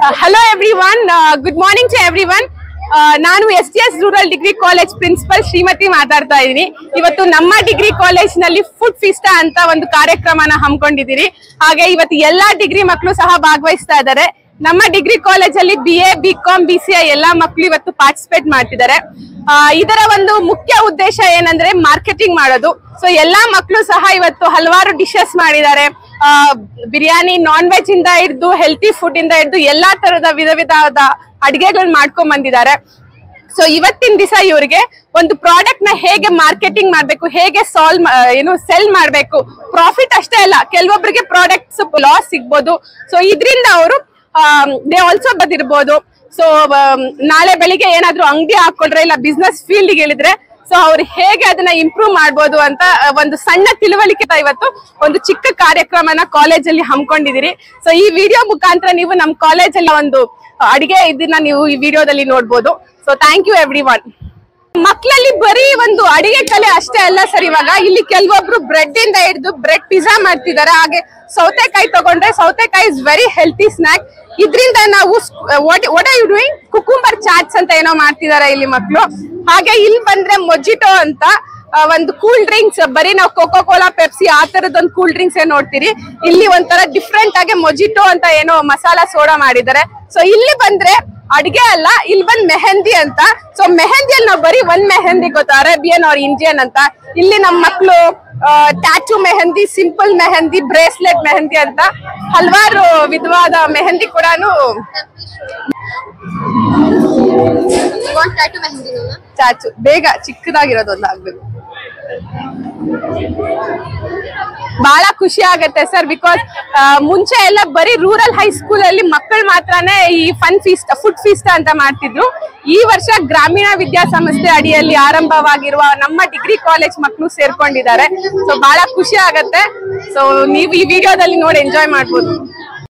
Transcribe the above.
Hello everyone, good morning to everyone. ನಾನು STS rural degree college principal Shrimati ಮಾತಾಡ್ತಾ ಇದ್ದೀನಿ. ಇವತ್ತು ನಮ್ಮ ಡಿಗ್ರಿ ಕಾಲೇಜ್ ನಲ್ಲಿ ಫುಡ್ ಫೀಸ್ಟಾ ಅಂತ ಒಂದು ಕಾರ್ಯಕ್ರಮನ ಹಮ್ಮಿಕೊಂಡಿದ್ದೀರಿ. ಹಾಗೆ ಇವತ್ತು ಎಲ್ಲಾ ಡಿಗ್ರಿ ಮಕ್ಕಳು ಸಹ ಭಾಗವಹಿಸ್ತಾ ಇದ್ದಾರೆ. ನಮ್ಮ ಡಿಗ್ರಿ ಕಾಲೇಜ್ ಅಲ್ಲಿ BA, BCom, BCA ಎಲ್ಲಾ ಮಕ್ಕಳು ಇವತ್ತು ಪಾರ್ಟಿಸಿಪೇಟ್ ಮಾಡ್ತಿದ್ದಾರೆ. ಇದರ ಒಂದು ಮುಖ್ಯ ಉದ್ದೇಶ ಏನಂದ್ರೆ ಮಾರ್ಕೆಟಿಂಗ್ ಮಾಡೋದು. ಸೊ ಎಲ್ಲಾ ಮಕ್ಕಳು ಸಹ ಇವತ್ತು ಹಲವಾರು ಡಿಶಸ್ ಮಾಡಿದ್ದಾರೆ. ಬಿರಿಯಾನಿ, ನಾನ್ ವೆಜ್ ಇಂದ ಹಿಡಿದು ಹೆಲ್ತಿ ಫುಡ್ ಇಂದ ಹಿಡಿದು ಎಲ್ಲಾ ತರದ ವಿಧವಾದ ಅಡಿಗೆಗಳನ್ನ ಮಾಡ್ಕೊಂಡ್ ಬಂದಿದ್ದಾರೆ. ಸೊ ಇವತ್ತಿನ ದಿವಸ ಇವರಿಗೆ ಒಂದು ಪ್ರಾಡಕ್ಟ್ ನ ಹೇಗೆ ಮಾರ್ಕೆಟಿಂಗ್ ಮಾಡ್ಬೇಕು, ಹೇಗೆ ಸೆಲ್ ಮಾಡ್ಬೇಕು, ಪ್ರಾಫಿಟ್ ಅಷ್ಟೇ ಅಲ್ಲ, ಕೆಲವೊಬ್ಬರಿಗೆ ಪ್ರಾಡಕ್ಟ್ಸ್ ಲಾಸ್ ಸಿಗ್ಬೋದು. ಸೊ ಇದರಿಂದ ಅವರು ದೇ ಆಲ್ಸೋ ಬದಿರ್ಬೋದು. ಸೊ ನಾಳೆ ಬೆಳಿಗ್ಗೆ ಏನಾದ್ರು ಅಂಗಡಿ ಹಾಕೊಂಡ್ರೆ ಇಲ್ಲ ಬಿಸ್ನೆಸ್ ಫೀಲ್ಡ್ ಹೇಳಿದ್ರೆ ಸೊ ಅವ್ರು ಹೇಗೆ ಅದನ್ನ ಇಂಪ್ರೂವ್ ಮಾಡ್ಬೋದು ಅಂತ ಒಂದು ಸಣ್ಣ ತಿಳುವಳಿಕೆ ಇವತ್ತು ಒಂದು ಚಿಕ್ಕ ಕಾರ್ಯಕ್ರಮನ ಕಾಲೇಜಲ್ಲಿ ಹಮ್ಮಿಕೊಂಡಿದ್ದೀರಿ. ಸೊ ಈ ವಿಡಿಯೋ ಮುಖಾಂತರ ನೀವು ನಮ್ಮ ಕಾಲೇಜಲ್ಲಿ ಒಂದು ಅಡಿಗೆ ಇದನ್ನ ನೀವು ಈ ವಿಡಿಯೋದಲ್ಲಿ ನೋಡ್ಬೋದು. So thank you everyone. ಮಕ್ಕಳಲ್ಲಿ ಬರೀ ಒಂದು ಅಡಿಗೆ ಕಲೆ ಅಷ್ಟೇ ಅಲ್ಲ ಸರ್, ಇವಾಗ ಇಲ್ಲಿ ಕೆಲವೊಬ್ರು ಬ್ರೆಡ್ ಇಂದ ಹಿಡಿದು ಬ್ರೆಡ್ ಪಿಜ್ಜಾ ಮಾಡ್ತಿದ್ದಾರೆ. ಹಾಗೆ ಸೌತೆಕಾಯಿ ತಗೊಂಡ್ರೆ ಸೌತೆಕಾಯಿ ಇಸ್ ವೆರಿ ಹೆಲ್ತಿ ಸ್ನಾಕ್. ಇದರಿಂದ ನಾವು what are you doing cucumber chats ಅಂತ ಏನೋ ಮಾಡ್ತಿದ್ದಾರೆ ಇಲ್ಲಿ ಮಕ್ಕಳು. ಹಾಗೆ ಇಲ್ಲಿ ಬಂದ್ರೆ ಮೊಜಿಟೋ ಅಂತ ಒಂದು ಕೂಲ್ ಡ್ರಿಂಕ್ಸ್, ಬರೀ ನಾವು ಕೋಕೋ ಕೋಲಾ, ಪೆಪ್ಸಿ ಆ ತರದ ಒಂದು ಕೂಲ್ ಡ್ರಿಂಕ್ಸ್ ನೋಡ್ತೀರಿ. ಇಲ್ಲಿ ಒಂಥರ ಡಿಫ್ರೆಂಟ್ ಆಗಿ ಮೊಜಿಟೋ ಅಂತ ಏನೋ ಮಸಾಲಾ ಸೋಡಾ ಮಾಡಿದ್ದಾರೆ. ಸೊ ಇಲ್ಲಿ ಬಂದ್ರೆ ಅಡ್ಗೆ ಅಲ್ಲ, ಇಲ್ಲಿ ಬಂದ್ ಮೆಹಂದಿ ಅಂತ. ಸೊ ಮೆಹಂದಿಯಲ್ಲಿ ನಾವು ಬರೀ ಒಂದ್ ಮೆಹಂದಿ ಗೊತ್ತಾ, ಅರೇಬಿಯನ್ ಆರ್ ಇಂಡಿಯನ್ ಅಂತ. ಇಲ್ಲಿ ನಮ್ಮ ಮಕ್ಕಳು tattoo mehndi, simple mehndi, bracelet mehndi ಅಂತ ಹಲವಾರು ವಿಧವಾದ ಮೆಹಂದಿ ಕೂಡ ಟ್ಯಾಟೂ ಬೇಗ ಚಿಕ್ಕದಾಗಿರೋದೊಂದು ಆಗ್ಬೇಕು. ಬಹಳ ಖುಷಿ ಆಗತ್ತೆ ಸರ್, ಬಿಕಾಸ್ ಮುಂಚೆ ಎಲ್ಲ ಬರೀ ರೂರಲ್ ಹೈಸ್ಕೂಲ್ ಅಲ್ಲಿ ಮಕ್ಕಳು ಮಾತ್ರನೇ ಈ ಫುಡ್ ಫೀಸ್ಟಾ ಅಂತ ಮಾಡ್ತಿದ್ರು. ಈ ವರ್ಷ ಗ್ರಾಮೀಣ ವಿದ್ಯಾಸಂಸ್ಥೆ ಅಡಿಯಲ್ಲಿ ಆರಂಭವಾಗಿರುವ ನಮ್ಮ ಡಿಗ್ರಿ ಕಾಲೇಜ್ ಮಕ್ಕಳು ಸೇರ್ಕೊಂಡಿದ್ದಾರೆ. ಸೊ ಬಹಳ ಖುಷಿ ಆಗತ್ತೆ. ಸೊ ನೀವು ಈ ವಿಡಿಯೋದಲ್ಲಿ ನೋಡಿ ಎಂಜಾಯ್ ಮಾಡ್ಬೋದು.